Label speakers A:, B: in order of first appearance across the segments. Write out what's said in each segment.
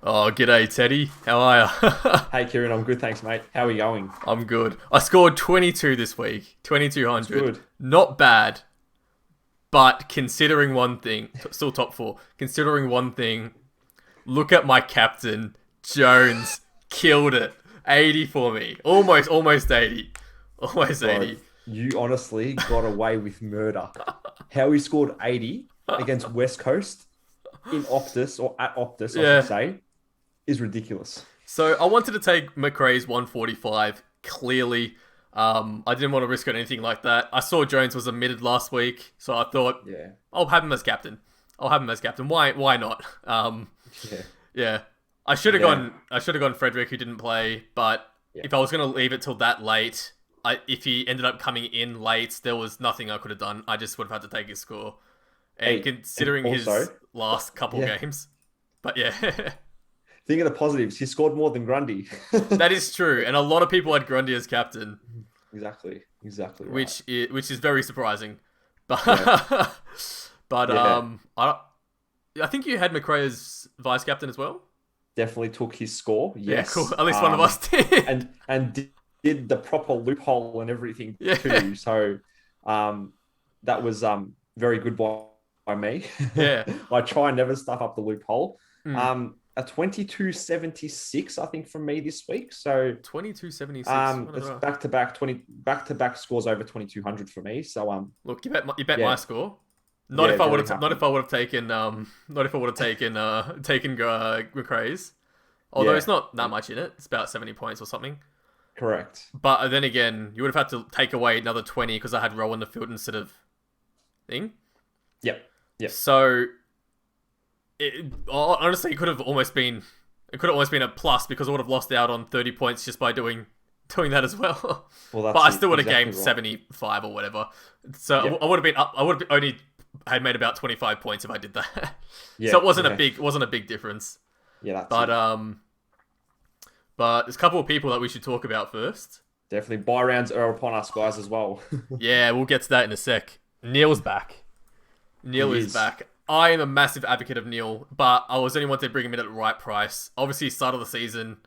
A: Oh, g'day, Teddy. How are you?
B: Hey Kieran, I'm good, thanks, mate. How are you going?
A: I'm good. I scored 22 this week.
B: That's
A: 2200.
B: good.
A: Not bad, but considering one thing, still top four. Considering one thing, look at my captain, Jones. Killed it. 80 for me. Almost 80. Almost
B: Bro,
A: 80.
B: you honestly got away with murder. How he scored 80 against West Coast in Optus, or at Optus, I should
A: Yeah.
B: say, is ridiculous.
A: So I wanted to take McRae's 145. Clearly, I didn't want to risk anything like that. I saw Jones was omitted last week, so I thought
B: Yeah,
A: I'll have him as captain. I'll have him as captain. Why not?
B: yeah,
A: Yeah. I should have
B: yeah,
A: gone. I should have gone Frederick, who didn't play. But
B: yeah.
A: if I was going to leave it till that late, if he ended up coming in late, there was nothing I could have done. I just would have had to take his score. And
B: Hey, and
A: considering
B: also,
A: his last couple
B: yeah,
A: games, but yeah,
B: think of the positives. He scored more than Grundy.
A: that is true. And a lot of people had Grundy as captain,
B: Exactly right.
A: which is very surprising.
B: Yeah,
A: But but
B: yeah,
A: I think you had McRae as vice captain as well.
B: definitely took his score.
A: Yeah, cool.
B: Yes.
A: At least one of us did.
B: And did the proper loophole and everything
A: Yeah,
B: too. So um, that was very good by me.
A: yeah.
B: I try and never stuff up the loophole.
A: Mm.
B: A 22.76, I think, from me this week. So
A: 2276.
B: it's back to back scores over 2200 for me. So
A: Look, you bet my
B: yeah,
A: score. Not
B: yeah,
A: if I would
B: very
A: have not if
B: happy.
A: I would have taken not if I would have taken McRae's. Although
B: Yeah,
A: it's not that much in it. It's about 70 points or something.
B: correct.
A: But then again, you would have had to take away another 20 because I had Rowe on the field instead of thing.
B: Yep, yep.
A: So honestly, it could have almost been a plus because I would have lost out on 30 points just by doing that as well.
B: Well,
A: But
B: that's
A: I
B: it.
A: still would have
B: Exactly
A: gained
B: right.
A: 75 or whatever. So
B: Yep.
A: I would have been up. I would have only had made about 25 points if I did that. So
B: Yeah,
A: it wasn't a
B: yeah,
A: big difference.
B: yeah. That's
A: But
B: it.
A: but there's a couple of people that we should talk about first.
B: Definitely buy rounds are upon us, guys, as well.
A: Yeah, we'll get to that in a sec. Neil's back. Neil
B: He
A: is
B: is.
A: back. I am a massive advocate of Neil, but I was only wanting to bring him in at the right price. Obviously, start of the season,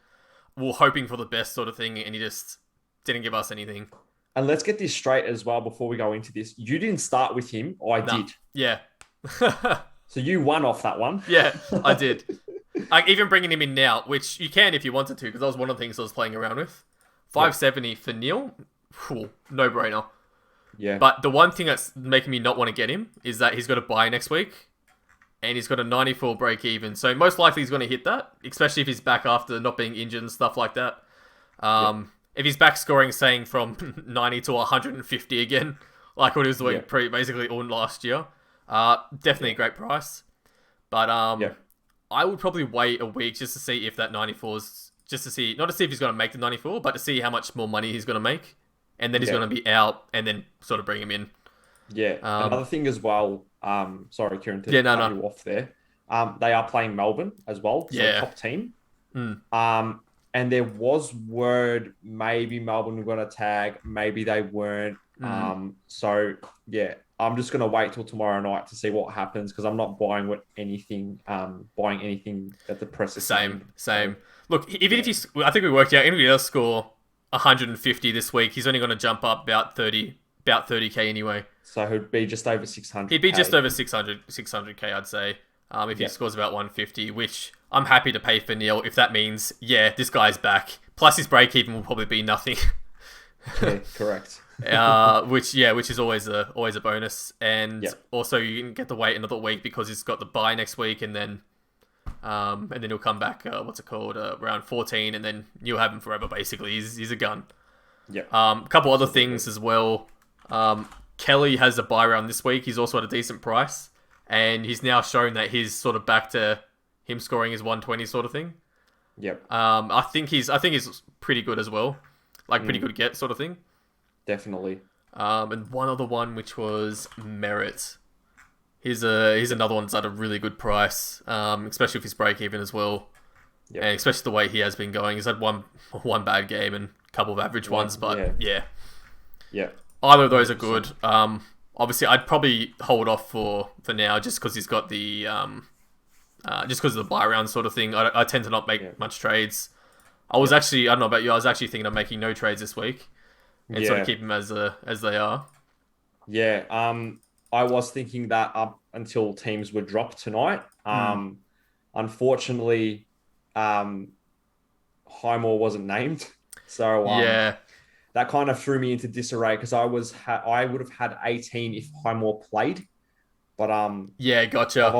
A: we were hoping for the best sort of thing, and he just didn't give us anything.
B: And let's get this straight as well before we go into this. You didn't start with him, I
A: Nah,
B: did.
A: yeah,
B: So you won off that one.
A: yeah, I did. Like even bringing him in now, which you can if you wanted to, because that was one of the things I was playing around with.
B: Yep.
A: 570 for Neil, no brainer.
B: Yeah.
A: But the one thing that's making me not want to get him is that he's got a bye next week, and he's got a 94 break even. So most likely he's going to hit that, especially if he's back after not being injured and stuff like that.
B: Yep.
A: If he's back scoring, saying from 90 to 150 again, like what he was doing
B: Yep.
A: basically all last year, definitely a
B: Yep.
A: great price. But
B: Yep.
A: I would probably wait a week just to see if that 94 is just to see not to see if he's going to make the 94, but to see how much more money he's going to make, and then he's going
B: Yep.
A: to be out, and then sort of bring him in.
B: Yeah.
A: Um,
B: Another thing as well. Sorry, Kieran, to
A: yeah, no,
B: cut
A: no,
B: you off there. They are playing Melbourne as well, so
A: yeah,
B: top team.
A: mm,
B: And there was word maybe Melbourne were going to tag, maybe they weren't.
A: mm.
B: So yeah, I'm just going to wait till tomorrow night to see what happens because I'm not buying anything at the press of
A: Same,
B: second. So
A: same. Look, even if
B: yeah,
A: he's, I think we worked out, even if he does score 150 this week, he's only going to jump up about 30k anyway.
B: so he'd be just over
A: He'd be just
B: 600k.
A: over 600k, I'd say. If he
B: Yeah,
A: scores about 150, which I'm happy to pay for Neil if that means, yeah, this guy's back. Plus his break even will probably be nothing.
B: yeah, correct.
A: Which is always a bonus, and
B: Yeah,
A: also you can get to wait another week because he's got the bye next week, and then he'll come back. What's it called? Round 14, and then you'll have him forever. Basically, he's a gun.
B: yeah,
A: A couple other
B: absolutely.
A: things as well. Kelly has a buy round this week. He's also at a decent price, and he's now shown that he's sort of back to him scoring his 120 sort of thing.
B: Yep.
A: I think he's pretty good as well, like pretty
B: Mm,
A: good get sort of thing.
B: definitely.
A: And one other one which was Merit. He's another one that's at a really good price, especially with his break even as well,
B: Yep.
A: and especially the way he has been going. He's had one bad game and a couple of average ones, but
B: Yeah.
A: yeah,
B: Yeah.
A: either of those are
B: 100%.
A: good. Obviously, I'd probably hold off for now just because he's got the just because of the buy round sort of thing. I tend to not
B: Yeah.
A: make much trades. I was actually, I don't know about you, I was actually thinking of making no trades this week and sort of
B: Yeah.
A: keep them as they are.
B: Yeah. I was thinking that up until teams were dropped tonight.
A: Hmm.
B: Unfortunately, um, Highmore wasn't named. So
A: Yeah,
B: that kind of threw me into disarray because I would have had 18 if Highmore played. But
A: yeah, gotcha.
B: I've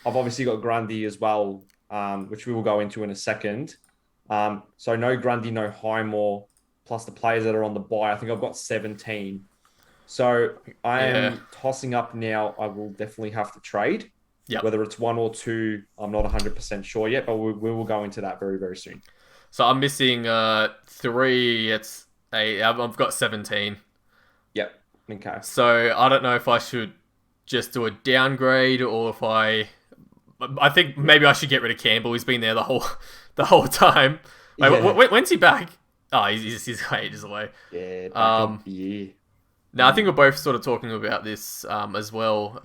B: obviously got Grundy as well, which we will go into in a second. So no Grundy, no Highmore, plus the players that are on the buy. I think I've got 17. So I
A: Yeah,
B: am tossing up now. I will definitely have to trade.
A: yep.
B: Whether it's one or two, I'm not 100% sure yet, but we will go into that very, very soon.
A: So I'm missing three. It's eight. I've got 17.
B: Yep. Okay.
A: So I don't know if I should just do a downgrade or if I think
B: Yeah.
A: maybe I should get rid of Campbell. He's been there the whole the whole time. Wait,
B: Yeah.
A: when's he back? Oh, he's ages away.
B: Yeah. Back in
A: Um,
B: the year.
A: Now I think we're both sort of talking about this as well.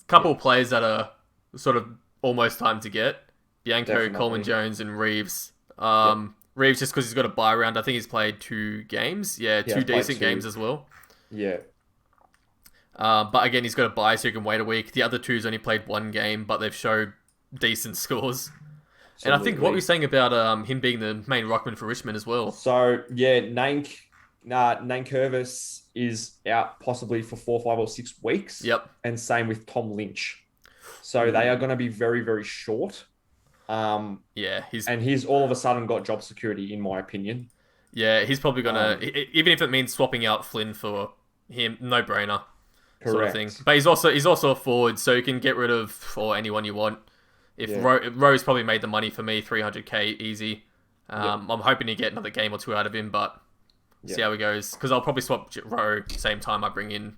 A: Couple
B: Yep.
A: of players that are sort of almost time to get: Bianco, Coleman
B: Definitely.
A: Jones, and Reeves.
B: Yep.
A: Reeves just because he's got a buy round. I think he's played 2 games. Yeah,
B: He
A: two
B: has played
A: decent games
B: two.
A: as well.
B: Yeah.
A: But again, he's got a buy, so he can wait a week. The other two's only played 1 game, but they've showed decent scores. And I think what we're
B: Absolutely.
A: saying about him being the main ruckman for Richmond as well.
B: So yeah, Nankervis is out possibly for 4, 5, or 6 weeks,
A: Yep.
B: and same with Tom Lynch. So they are
A: Ooh.
B: going to be very, very short.
A: Yeah, he's
B: And he's all of a sudden got job security, in my opinion.
A: he's probably gonna
B: Um,
A: even if it means swapping out Flynn for him, no brainer sort of thing.
B: correct.
A: But he's also a forward, so you can get rid of for anyone you want. If
B: Yeah.
A: Rose probably made the money for me, 300k easy.
B: Yep.
A: I'm hoping to get another game or two out of him, but see
B: Yep.
A: how it goes. Because I'll probably swap Rowe same time I bring in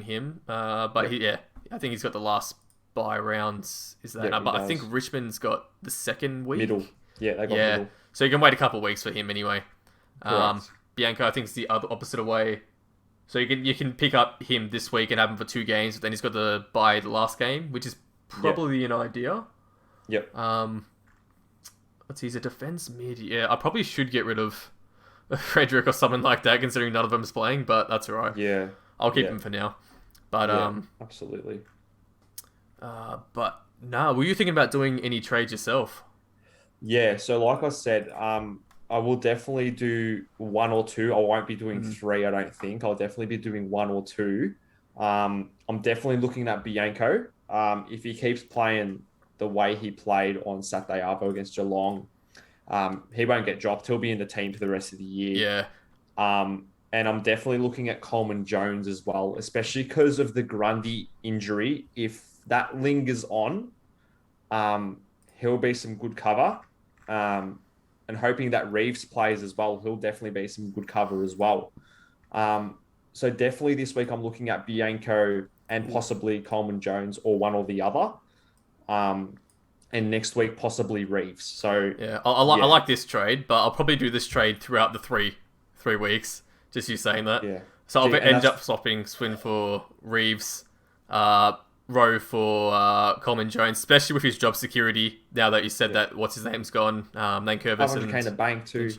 A: him. But
B: Yep.
A: yeah, I think he's got the last buy rounds. Is that?
B: Yep. He
A: But I think
B: does.
A: Richmond's got the second
B: Middle.
A: week.
B: Yeah, they got
A: Yeah,
B: middle.
A: so you can wait a couple of weeks for him anyway.
B: Correct.
A: Bianco, I think it's the other opposite away. So you can pick up him this week and have him for 2 games, but then he's got to buy the last game, which is
B: Yep.
A: probably an idea.
B: Yep.
A: Let's see, he's a defense mid. Yeah, I probably should get rid of Frederick or something like that, considering none of them's playing, but that's alright.
B: Yeah.
A: I'll keep
B: Yeah.
A: him for now. But
B: Yeah. Absolutely.
A: but no, were you thinking about doing any trades yourself?
B: Yeah, so like I said, I will definitely do one or two. I won't be doing
A: Mm.
B: three, I don't think. I'll definitely be doing one or two. I'm definitely looking at Bianco. If he keeps playing the way he played on Saturday Arvo against Geelong, he won't get dropped. He'll be in the team for the rest of the year.
A: Yeah,
B: And I'm definitely looking at Coleman Jones as well, especially because of the Grundy injury. If that lingers on, um, he'll be some good cover. And hoping that Reeves plays as well, he'll definitely be some good cover as well. Um, so definitely this week I'm looking at Bianco and possibly Coleman Jones or one or the other. Um, and next week possibly Reeves. So
A: yeah. I
B: yeah,
A: like this trade, but I'll probably do this trade throughout the three weeks. Just you saying that.
B: yeah.
A: So I'll
B: See, and
A: end
B: that's
A: up swapping Swin for Reeves, Rowe for Coleman Jones, especially with his job security. Now that you said
B: yeah,
A: that, what's his name's gone, Nankervis
B: 500k in the
A: and
B: bank too.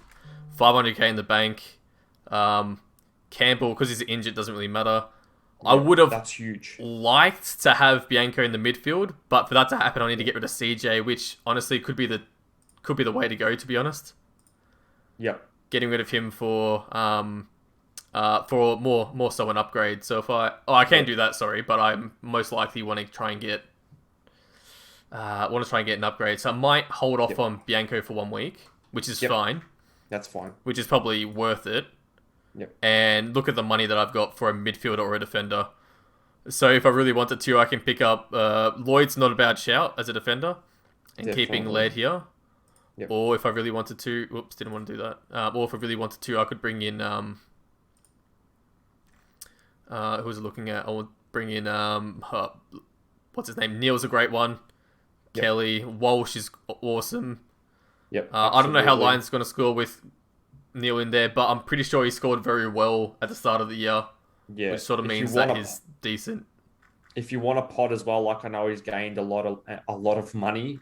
A: 500k in the bank. Campbell, because he's injured, doesn't really matter. I
B: Yeah,
A: would have
B: that's huge.
A: liked to have Bianco in the midfield, but for that to happen, I need to get rid of CJ, which honestly could be the way to go. To be honest,
B: Yep.
A: getting rid of him for more so an upgrade. So if I can
B: Yep.
A: do that, sorry, but I'm most likely want to try and get an upgrade. So I might hold off
B: Yep.
A: on Bianco for 1 week, which is
B: Yep.
A: fine,
B: That's fine.
A: which is probably worth it.
B: Yep.
A: And look at the money that I've got for a midfielder or a defender. So if I really wanted to, I can pick up Lloyd's not a bad shout as a defender, and keeping
B: Definitely.
A: Laird here.
B: Yep.
A: Or if I really wanted to, whoops, didn't want to do that. Or if I really wanted to, I could bring in who was I looking at? I would bring in what's his name? Neil's a great one.
B: Yep.
A: Kelly Walsh is awesome.
B: Yep.
A: I don't know how
B: Absolutely.
A: Lions going to score with Neil in there, but I'm pretty sure he scored very well at the start of the year,
B: Yeah.
A: which sort of
B: If you
A: means
B: want
A: that
B: to
A: he's decent.
B: if you want a pod as well, like I know he's gained a lot of money.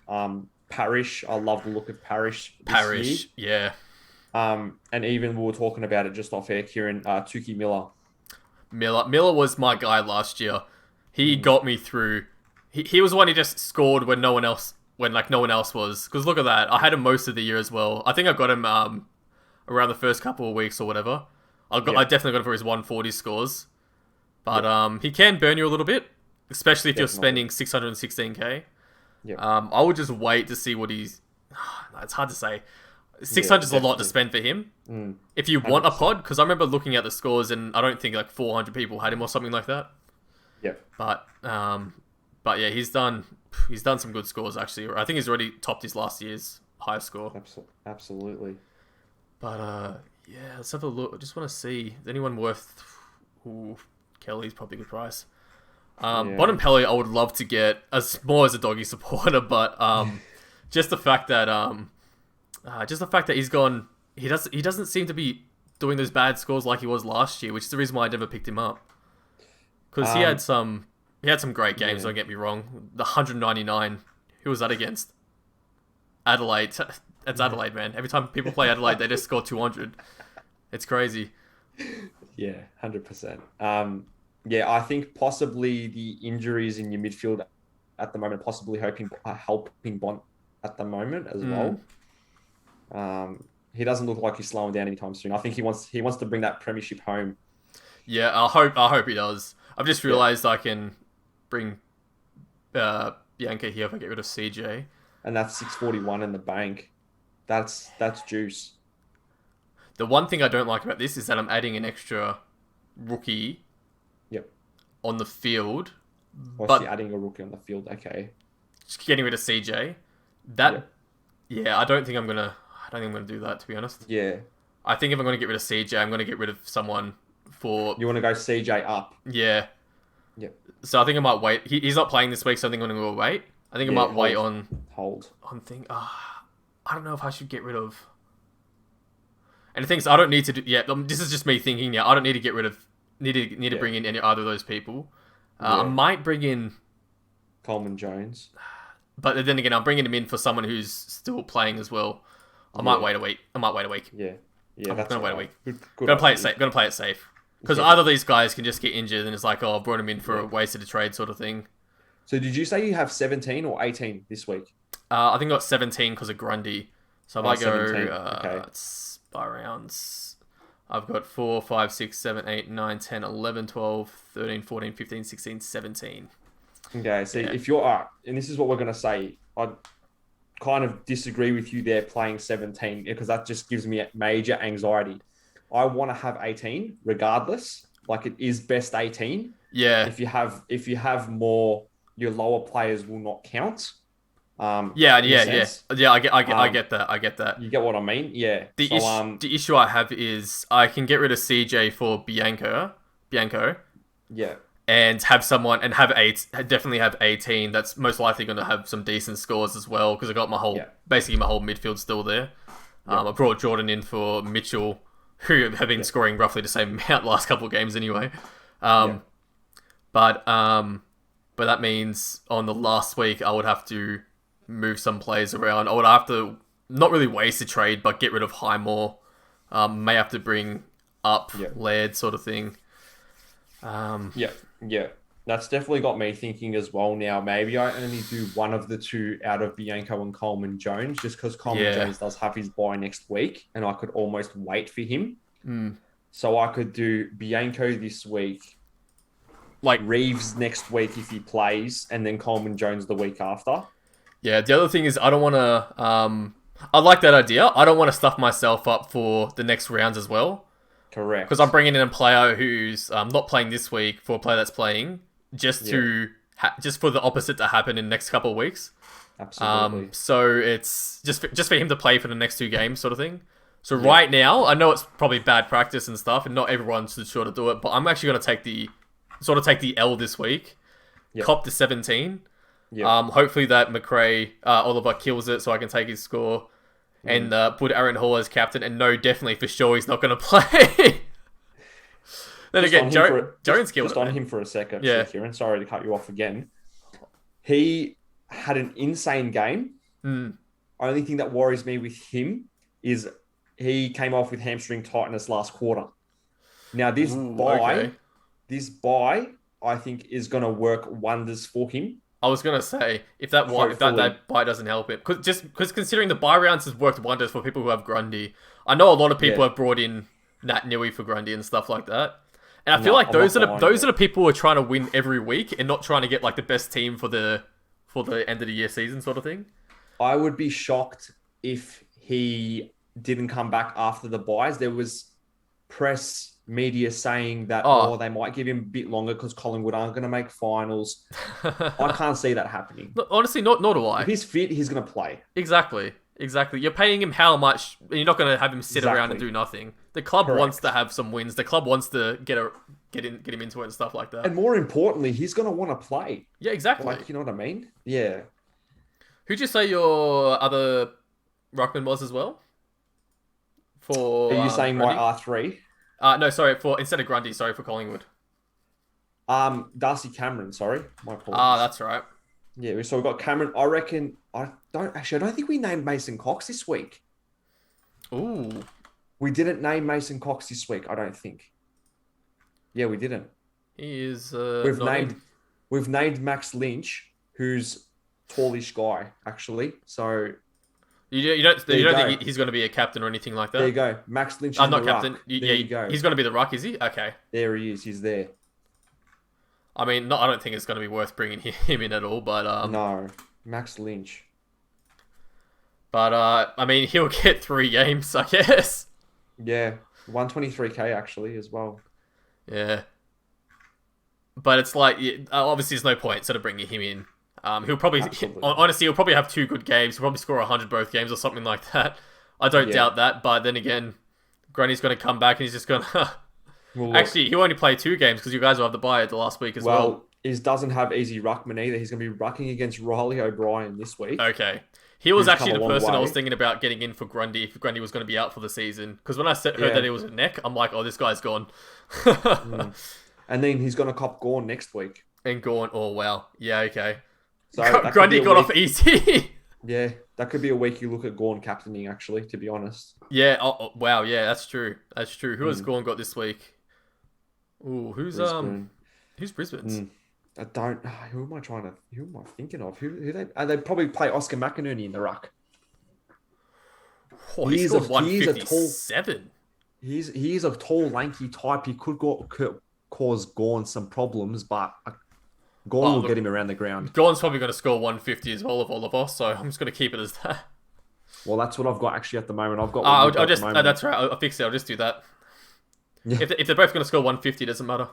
B: Parrish, I love the look of Parrish this year.
A: Parrish, yeah.
B: And even we were talking about it just off air, Kieran, Tuki Miller.
A: Miller was my guy last year. He
B: Mm.
A: got me through. He was the one who just scored when no one else was. Because look at that, I had him most of the year as well. I think I got him around the first couple of weeks or whatever. I
B: Yeah,
A: definitely got him for his 140 scores. But he can burn you a little bit, especially if you're
B: definitely.
A: spending 616k.
B: Yeah,
A: I would just wait to see what he's. It's hard to say.
B: yeah,
A: 600 is a lot to
B: definitely.
A: spend for him.
B: Mm,
A: If you want a
B: 100%.
A: pod, because I remember looking at the scores and I don't think like 400 people had him or something like that.
B: Yeah,
A: But yeah, he's done some good scores actually. I think he's already topped his last year's highest score.
B: absolutely.
A: But yeah, let's have a look. I just want to see is anyone worth. Ooh, Kelly's probably a good price.
B: Yeah.
A: Bontempelli, I would love to get as more as a doggy supporter, but just the fact that he's gone. He doesn't seem to be doing those bad scores like he was last year, which is the reason why I never picked him up. Because he had some great games.
B: Yeah.
A: Don't get me wrong. The 199. Who was that against? Adelaide. That's Adelaide, man. Every time people play Adelaide, they just score 200. It's crazy.
B: Yeah, 100%. Yeah, I think possibly the injuries in your midfield at the moment possibly helping Bont at the moment as well. He doesn't look like he's slowing down anytime soon. I think he wants to bring that premiership home.
A: Yeah, I hope he does. I've just
B: Yeah,
A: realised I can bring Bianca here if I get rid of CJ.
B: and that's 641 in the bank. That's juice.
A: The one thing I don't like about this is that I'm adding an extra rookie
B: Yep.
A: on the field,
B: Whilst
A: but
B: you're adding a rookie on the field, okay.
A: just getting rid of CJ.
B: Yep.
A: Yeah, I don't think I'm gonna do that, to be honest.
B: Yeah.
A: I think if I'm gonna get rid of CJ, I'm gonna get rid of someone for
B: You want to go CJ up?
A: yeah.
B: Yep.
A: So I think I might wait. He's not playing this week, so I think I'm gonna go wait. I think I
B: Yeah.
A: might wait
B: Hold.
A: on
B: Hold.
A: thing. I don't know if I should get rid of. And the thing is, I don't need to do. Yeah, this is just me thinking. Yeah, I don't need to get rid of. Need to
B: Yeah.
A: bring in any either of those people. I
B: Yeah.
A: might bring in,
B: Coleman Jones.
A: but then again, I'm bringing him in for someone who's still playing as well. I might
B: Yeah.
A: wait a week. I might wait a week.
B: Yeah. Yeah.
A: I'm
B: That's
A: gonna
B: all
A: wait a
B: right.
A: week.
B: Good
A: Gonna play it
B: idea.
A: safe. Gonna play it safe. Because
B: Yeah.
A: either of these guys can just get injured, and it's like, oh, I brought him in for
B: Yeah.
A: a wasted a trade sort of thing.
B: So did you say you have 17 or 18 this week?
A: I think I got 17 because of Grundy. So if I go,
B: 17. Okay.
A: it's by rounds. I've got 4, 5, 6, 7, 8, 9, 10, 11, 12, 13, 14, 15, 16, 17.
B: Okay. See,
A: Yeah.
B: if you're, and this is what we're going to say, I kind of disagree with you there playing 17 because that just gives me major anxiety. I want to have 18 regardless. Like it is best 18.
A: Yeah.
B: If you have more, your lower players will not count.
A: Yeah,
B: in a
A: yeah,
B: sense.
A: yeah. I get that. I get that.
B: You get what I mean? Yeah.
A: The
B: So
A: issue, the issue I have is I can get rid of CJ for Bianco,
B: yeah.
A: and have someone and have definitely have 18. That's most likely going to have some decent scores as well because I got
B: Yeah.
A: basically my whole midfield still there.
B: Yeah.
A: I brought Jordan in for Mitchell, who have been scoring roughly the same amount last couple of games anyway.
B: Yeah.
A: But that means on the last week I would have to move some players around. I would have to not really waste a trade, but get rid of Highmore. May have to bring up
B: Yeah.
A: Laird sort of thing.
B: Yeah, yeah. That's definitely got me thinking as well now. Maybe I only do one of the two out of Bianco and Coleman Jones, just because Coleman
A: Yeah.
B: Jones does have his bye next week, and I could almost wait for him.
A: Mm.
B: So I could do Bianco this week,
A: Like,
B: Reeves next week if he plays, and then Coleman Jones the week after.
A: yeah, the other thing is I don't want to... I like that idea. I don't want to stuff myself up for the next rounds as well.
B: Correct.
A: Because I'm bringing in a player who's not playing this week for a player that's playing, just just for the opposite to happen in the next couple of weeks.
B: Absolutely.
A: So it's just for him to play for the next 2 games, sort of thing. So right now, I know it's probably bad practice and stuff, and not everyone should sure to do it. But I'm actually going to take the L this week.
B: Yep.
A: Cop to 17.
B: Yeah.
A: Hopefully that McRae Oliver kills it, so I can take his score. And put Aaron Hall as captain, and know definitely for sure he's not going to play. Then
B: just
A: again,
B: on him for
A: Jones killed
B: just
A: it,
B: on
A: man.
B: him for a sec, actually,
A: Yeah.
B: Kieran. Sorry to cut you off again. He had an insane game.
A: Mm.
B: Only thing that worries me with him is he came off with hamstring tightness last quarter. Now
A: Ooh, okay.
B: this buy, I think is going to work wonders for him.
A: I was gonna say if that
B: Hopefully,
A: buy doesn't help it, because considering the buy rounds has worked wonders for people who have Grundy. I know a lot of people
B: yeah.
A: have brought in Nat Nui for Grundy and stuff like that, and I feel
B: No,
A: like
B: I'm not buying
A: those are
B: it.
A: the people who are trying to win every week and not trying to get like the best team for the end of the year season sort of thing.
B: I would be shocked if he didn't come back after the buys. There was press media saying that,
A: Oh,
B: they might give him a bit longer because Collingwood aren't going to make finals. I can't see that happening.
A: honestly, not nor do
B: If
A: I.
B: he's fit, he's going to play.
A: Exactly. Exactly. You're paying him how much? You're not going to have him sit around and
B: Exactly.
A: do nothing. The club wants to
B: Correct.
A: have some wins. The club wants to get him into it and stuff like that.
B: And more importantly, he's going to want to play.
A: Yeah, exactly.
B: Like, you know what I mean? Yeah.
A: Who'd you say your other ruckman was as well?
B: Are
A: For
B: you saying my
A: Grundy?
B: R3?
A: No, sorry. For instead of Grundy, sorry for Collingwood.
B: Darcy Cameron, sorry. My
A: Ah,
B: apologies.
A: that's right.
B: Yeah, so we've got Cameron. I don't think we named Mason Cox this week.
A: Ooh,
B: We didn't name Mason Cox this week, I don't think. Yeah, we didn't.
A: he is
B: We've
A: not
B: named
A: in.
B: we've named Max Lynch, who's tallish guy, actually. So there
A: You
B: you
A: don't
B: go.
A: think he's going to be a captain or anything like
B: There you
A: that?
B: go. Max Lynch is
A: I'm
B: in the
A: not captain.
B: ruck. There
A: Yeah,
B: you go.
A: he's going to be the ruck, is he? Okay.
B: There he is. He's there.
A: I mean, I don't think it's going to be worth bringing him in at all,
B: No, Max Lynch.
A: I mean, he'll get 3 games, I guess.
B: Yeah, 123K actually as well.
A: Yeah, but it's like obviously there's no point sort of bringing him in. He'll probably
B: Absolutely.
A: honestly he'll probably have 2 good games. He'll probably score 100 both games or something like that. I don't
B: Yeah.
A: doubt that, but then again, Granny's going to come back and he's just going to.
B: Well, look.
A: Actually, he'll only play 2 games because you guys will have the bye the last week as well.
B: Well, he doesn't have easy ruckman either. He's going to be rucking against Riley O'Brien this week,
A: Okay. He was
B: who's
A: actually
B: come a
A: the
B: long
A: person I was
B: way.
A: thinking about getting in for Grundy if Grundy was going to be out for the season. Because when I heard
B: Yeah.
A: that it was a neck, I'm like, oh, this guy's gone.
B: Mm. And then he's going to cop Gorn next week.
A: And gone, oh, wow. Yeah, okay.
B: So that could
A: Grundy
B: be a
A: got off
B: week.
A: easy.
B: Yeah, that could be a week you look at Gorn captaining, actually, to be honest.
A: Yeah, wow, yeah, that's true. That's true. Who has
B: Mm.
A: Gorn got this week? Ooh,
B: Brisbane.
A: who's Brisbane's?
B: Mm. I don't. Who am I thinking of? They probably play Oscar McInerney in the ruck.
A: Oh, he
B: He's
A: scored
B: he's a tall
A: 157.
B: he's a tall, lanky type. He could cause Gorn some problems, but Gorn
A: Oh,
B: will
A: look,
B: get him around the ground.
A: Gorn's probably going to score 150 as well of all of us, so I'm just going to keep it as that.
B: Well, that's what I've got actually at the moment. I've got what you've got
A: I'll
B: at the
A: just,
B: moment.
A: that's right, I'll fix it, I'll just do that.
B: Yeah.
A: If they're both going to score 150, it doesn't matter.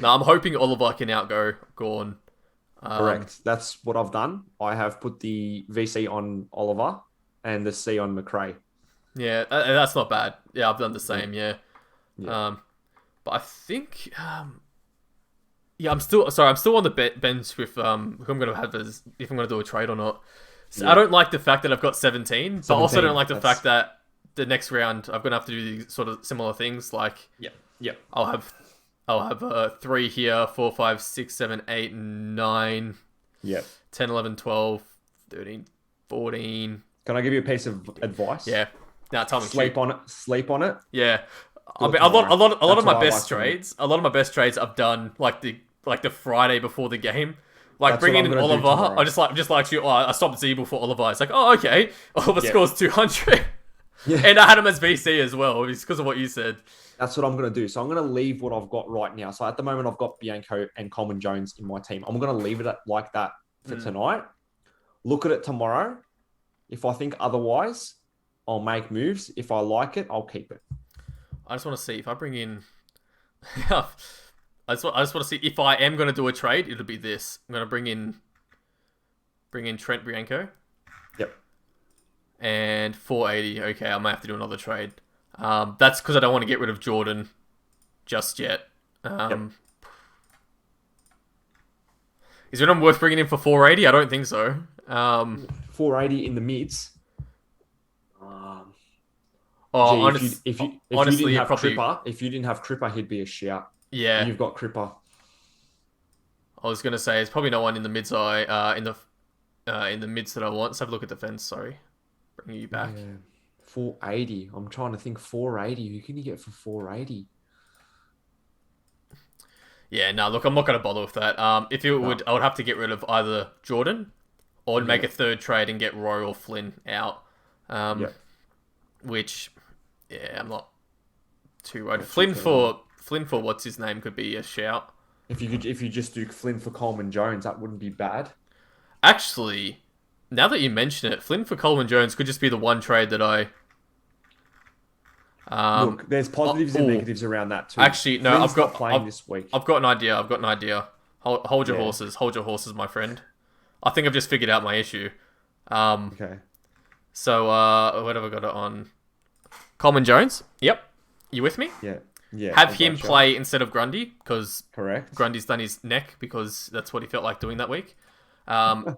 A: No, I'm hoping Oliver can outgo Gorn.
B: Correct. That's what I've done. I have put the VC on Oliver and the C on McRae.
A: Yeah, that's not bad. Yeah, I've done the same, yeah.
B: Yeah.
A: But I think... yeah, I'm still on the bench with who I'm going to have as... If I'm going to do a trade or not. So
B: Yeah.
A: I don't like the fact that I've got 17, but also
B: 17,
A: don't like the
B: that's-
A: fact that the next round I'm going to have to do these sort of similar things. Like,
B: Yep.
A: I'll have 3 here, 4, 5, 6, 7, 8, 9,
B: Yep.
A: 10, 11, 12, 13, 14.
B: Can I give you a piece of advice?
A: Yeah. Now tell me.
B: Sleep on it. Sleep on it.
A: Yeah.
B: Do
A: I
B: it
A: mean, a lot
B: tomorrow.
A: of
B: That's
A: my
B: what I
A: best
B: like to do.
A: trades. A lot of my best trades I've done like the Friday before the game. Like
B: That's
A: bringing
B: what
A: in
B: I'm gonna do
A: Oliver,
B: tomorrow.
A: I just like you. Oh, I stopped Zeeble for Oliver. It's like, oh, okay. Oliver
B: Yeah.
A: scores 200,
B: Yeah.
A: and I had him as VC as well. It's because of what you said.
B: That's what I'm going to do. So I'm going to leave what I've got right now. So at the moment, I've got Bianco and Coleman Jones in my team. I'm going to leave it like that for tonight. Look at it tomorrow. If I think otherwise, I'll make moves. If I like it, I'll keep it.
A: I just want to see if I bring in. I just want to see if I am going to do a trade. It'll be this. I'm going to bring in Trent Bianco.
B: Yep.
A: And 480. Okay, I might have to do another trade. That's because I don't want to get rid of Jordan just yet.
B: Yep.
A: Is it worth bringing in for 480? I don't think so.
B: 480 in the mids.
A: Oh,
B: Gee, if you didn't
A: honestly, it
B: have
A: probably.
B: Cripper, he'd be a shout. And
A: Yeah,
B: you've got Cripper.
A: I was gonna say it's probably no one in the mids. In the mids that I want. Let's have a look at defense. Sorry, bringing you back.
B: Yeah. 480. I'm trying to think 480. Who can you get for 480?
A: Yeah, no, look, I'm not going to bother with that. If you would,
B: No.
A: I would have to get rid of either Jordan or make
B: Yeah.
A: a third trade and get Roy or Flynn out. Um,
B: Yeah.
A: which, yeah, I'm not too worried.
B: Not too keen on.
A: Flynn for what's his name could be a shout.
B: If you just do Flynn for Coleman Jones, that wouldn't be bad.
A: Actually, now that you mention it, Flynn for Coleman Jones could just be the one trade that I.
B: Look, there's positives and
A: Oh,
B: negatives around that too.
A: actually, no,
B: Flynn's not playing this week.
A: I've got an idea. I've got an idea. Hold your
B: Yeah.
A: horses. Hold your horses, my friend. I think I've just figured out my issue.
B: Okay.
A: So, what have I got it on? Coleman Jones. Yep. You with me?
B: Yeah. Yeah.
A: Have
B: I
A: him
B: gotcha.
A: play instead of Grundy, because
B: Correct.
A: Grundy's done his neck, because that's what he felt like doing that week. Um,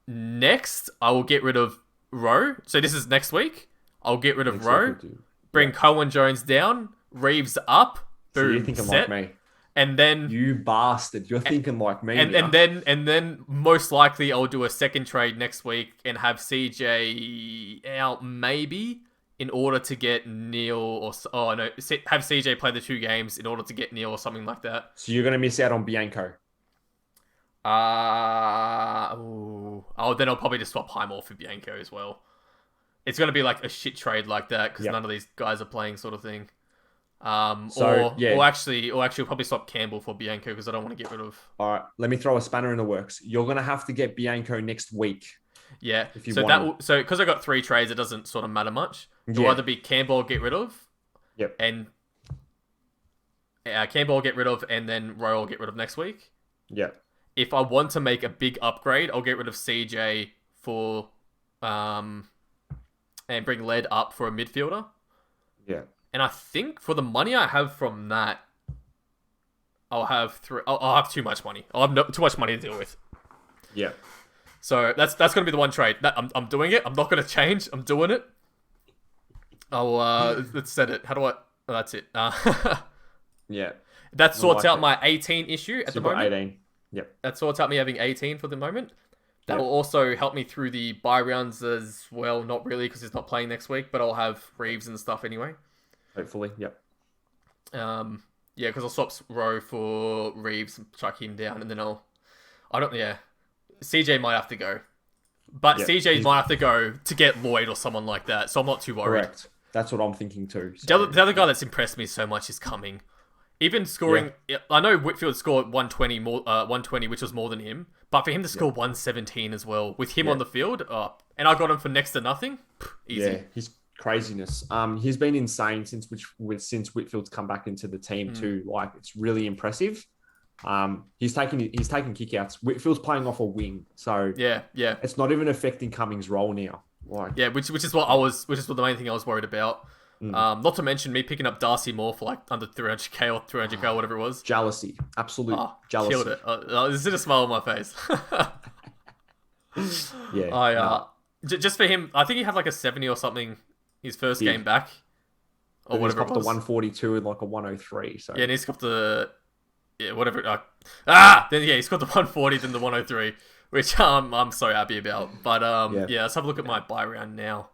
A: next, I will get rid of Rowe. So this is next week. I'll get rid of
B: Next
A: Rowe.
B: week we'll do.
A: Bring Coleman Jones down. Reeves up.
B: So
A: Boom.
B: you're thinking
A: set.
B: like me.
A: And then
B: You bastard. You're thinking like me.
A: and
B: now.
A: then most likely I'll do a second trade next week and have CJ out maybe in order to get Neil or have CJ play the 2 games in order to get Neil or something like that.
B: So you're gonna miss out on Bianco.
A: Then I'll probably just swap Highmore for Bianco as well. It's gonna be like a shit trade like that because none of these guys are playing, sort of thing. Or actually, I'll probably swap Campbell for Bianco because I don't want to get rid of.
B: All right, let me throw a spanner in the works. You're gonna have to get Bianco next week.
A: Yeah.
B: If you
A: so
B: want
A: because I got 3 trades, it doesn't sort of matter much. It'll
B: Yeah.
A: either be Campbell get rid of.
B: Yep.
A: And Campbell get rid of, and then Royal get rid of next week.
B: Yeah.
A: If I want to make a big upgrade, I'll get rid of CJ for and bring Led up for a midfielder.
B: Yeah.
A: And I think for the money I have from that, I'll have I'll have too much money. I'll have too much money to deal with.
B: Yeah.
A: So that's going to be the one trade. I'm doing it. I'm not going to change. I'm doing it. Let's set it. How do I? Oh, that's it.
B: Yeah.
A: That sorts out
B: it.
A: my 18 issue at the
B: Super
A: moment.
B: 18. Yep.
A: That sorts out me having 18 for the moment. That
B: Yep.
A: will also help me through the bye rounds as well. Not really because he's not playing next week, but I'll have Reeves and stuff anyway.
B: Hopefully. Yep.
A: Yeah, because I'll swap Rowe for Reeves and chuck him down, and then CJ might have to go. But
B: Yep.
A: CJ might have to go to get Lloyd or someone like that, so I'm not too worried.
B: Correct. That's what I'm thinking too.
A: The other guy that's impressed me so much is Cumming. Even scoring, I know Whitfield scored 120 more, 120, which was more than him. But for him to score 117 as well, with him on the field, and I got him for next to nothing, easy.
B: Yeah, his craziness. He's been insane since Whitfield's come back into the team too. Like, it's really impressive. He's taking kickouts. Whitfield's playing off a wing, so
A: yeah,
B: it's not even affecting Cummings' role now. Like,
A: yeah, which is the main thing I was worried about. Not to mention me picking up Darcy Moore for like under 300k or 300k, whatever it was.
B: jealousy, absolute jealousy.
A: Killed it. There's a smile on my face.
B: Yeah,
A: Just for him, I think he had like a 70 or something his first game back, or
B: he's
A: whatever it
B: got the
A: was.
B: 142 and like a 103. So
A: Yeah, and he's got the whatever. He scored the 140, then the 103, which I'm so happy about. But let's have a look at my buy round now.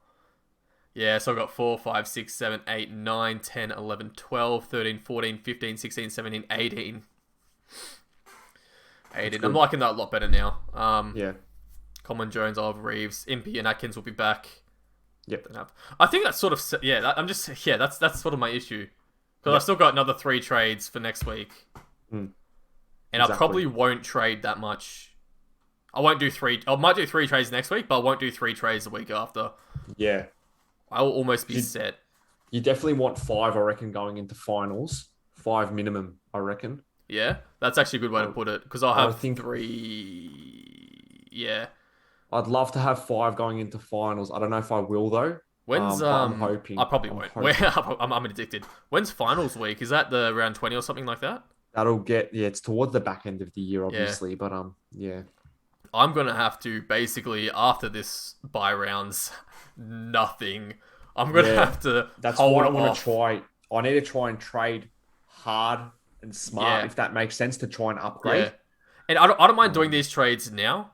A: Yeah, so I've got 4, 5, 6, 7, 8, 9, 10, 11, 12, 13, 14, 15, 16, 17, 18. 18. I'm liking that a lot better now.
B: yeah,
A: Coleman Jones, Oliver Reeves, Impey and Atkins will be back.
B: yep.
A: I think that's sort of that's sort of my issue, because I've still got another 3 trades for next week, and I probably won't trade that much. I won't do 3. I might do 3 trades next week, but I won't do 3 trades the week after.
B: Yeah.
A: I will almost be set.
B: You definitely want 5, I reckon, going into finals. 5 minimum, I reckon.
A: Yeah, that's actually a good way to put it, because I'll have
B: think
A: 3. Yeah.
B: I'd love to have 5 going into finals. I don't know if I will though.
A: When's
B: but I'm hoping.
A: I probably won't. I'm addicted. When's finals week? Is that the round 20 or something like that?
B: That'll get it's towards the back end of the year, obviously. But yeah.
A: I'm going to have to basically, after this bye rounds, nothing. I'm going to have to
B: That's
A: hold
B: what I want
A: off.
B: to try. I need to try and trade hard and smart,
A: Yeah.
B: if that makes sense, to try and upgrade.
A: Yeah. And I don't mind doing these trades now,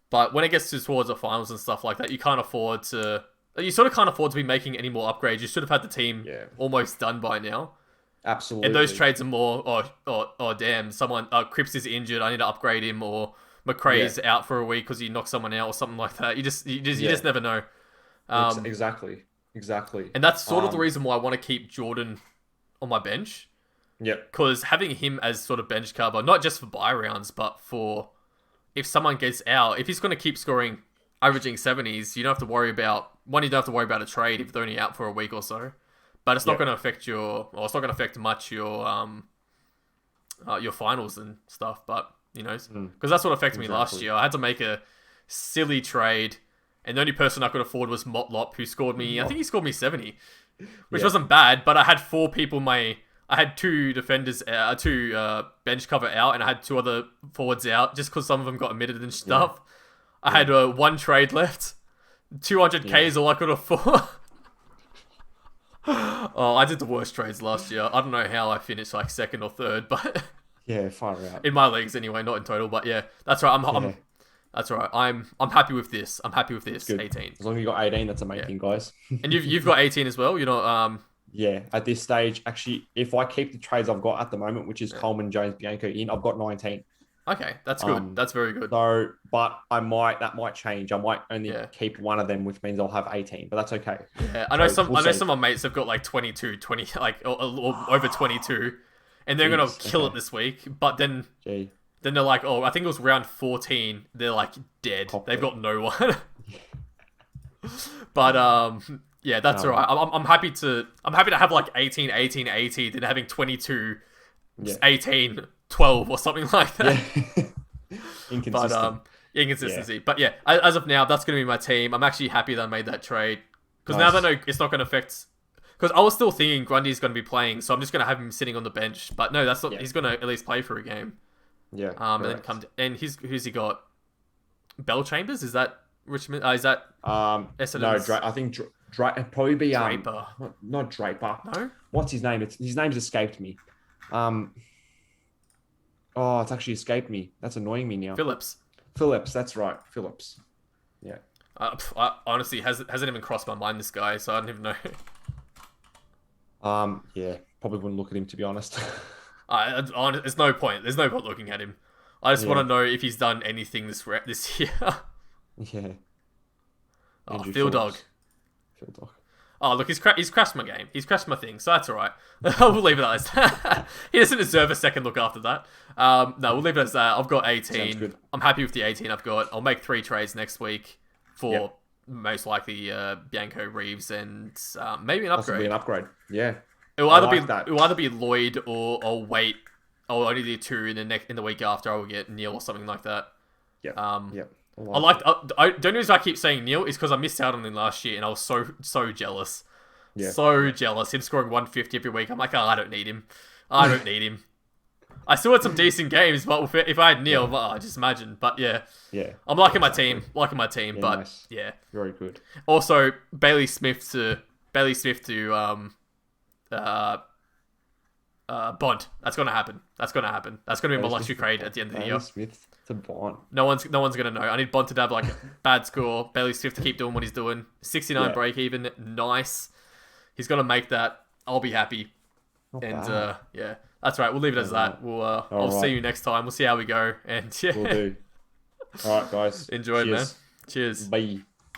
A: but when it gets towards the finals and stuff like that, you can't afford to... You sort of can't afford to be making any more upgrades. You should have had the team almost done by now.
B: Absolutely.
A: And those trades are more, damn, someone, Cripps is injured, I need to upgrade him, or McRae's out for a week because he knocked someone out or something like that. You just never know.
B: Exactly.
A: And that's sort of the reason why I want to keep Jordan on my bench.
B: Yep.
A: Because having him as sort of bench cover, not just for bye rounds, but for if someone gets out, if he's going to keep scoring, averaging 70s, you don't have to worry about, you don't have to worry about a trade if they're only out for a week or so. But it's not going to affect it's not going to affect much your finals and stuff. But, because that's what affected me last year. I had to make a silly trade, and the only person I could afford was Motlop, who scored me, I think he scored me 70, which wasn't bad, but I had 4 people I had 2 defenders, 2 bench cover out, and I had 2 other forwards out, just because some of them got omitted and stuff. I had 1 trade left. 200k is all I could afford. Oh, I did the worst trades last year. I don't know how I finished like 2nd or 3rd, but
B: far out.
A: In my leagues anyway, not in total. But yeah, that's right. That's right. I'm happy with this. I'm happy with this. 18.
B: As long as you got 18, that's amazing, guys.
A: And you've got 18 as well. You're not
B: at this stage, actually, if I keep the trades I've got at the moment, which is Coleman, Jones, Bianco in, I've got 19.
A: Okay, that's good. That's very good.
B: So, but that might change. I might only keep one of them, which means I'll have 18, but that's okay.
A: Yeah, I know some of my mates have got like 22, 20, like or over 22, and they're gonna kill it this week. But then they're like, oh, I think it was round 14. They're like dead. They've got no one. But yeah, that's alright. I'm happy to have like 18, 18, 18, then having 22, 18. 12 or something like that. Inconsistency. But yeah, as of now, that's going to be my team. I'm actually happy that I made that trade. Because now that I know it's not going to affect... Because I was still thinking Grundy's going to be playing, so I'm just going to have him sitting on the bench. But no, that's not... He's going to at least play for a game.
B: Yeah.
A: And who's he got? Bell Chambers? Is that Richmond? Is that...
B: No, I think probably be...
A: Draper.
B: Not Draper.
A: No?
B: What's his name? His name's escaped me. Oh, it's actually escaped me. That's annoying me now.
A: Phillips,
B: that's right. Phillips. Yeah.
A: I honestly, hasn't even crossed my mind, this guy, so I don't even know.
B: Yeah. Probably wouldn't look at him, to be honest.
A: There's no point. There's no point looking at him. I just want to know if he's done anything this year.
B: Yeah.
A: Oh, Phil Dog. Oh, look, he's crashed my game. He's crashed my thing, so that's all right. We'll leave it as that. He doesn't deserve a second look after that. No, we'll leave it as that. I've got 18. I'm happy with the 18 I've got. I'll make 3 trades next week for most likely Bianco, Reeves, and maybe an upgrade.
B: Possibly an upgrade. Yeah.
A: It will either be Lloyd or I'll wait. I'll only do 2 in the week after. I will get Neil or something like that.
B: Yeah.
A: The only reason I keep saying Neil is because I missed out on him last year, and I was so jealous. Yeah. So jealous. Him scoring 150 every week. I'm like, I don't need him. I still had some decent games, but if I had Neil, just imagine. But yeah. I'm liking my team. But nice. Yeah.
B: Very good.
A: Also, Bailey Smith to Bond. That's gonna happen. That's gonna be my luxury trade at the end of the year.
B: Smith to Bond.
A: No one's gonna know. I need Bond to have like a bad score. Bailey Smith to keep doing what he's doing. 69 break even. Nice. He's gonna make that. I'll be happy. Yeah, that's right. We'll leave it as that. I'll see you next time. We'll see how we go. And yeah,
B: we'll do. All right, guys.
A: Enjoy it, man. Cheers.
B: Bye.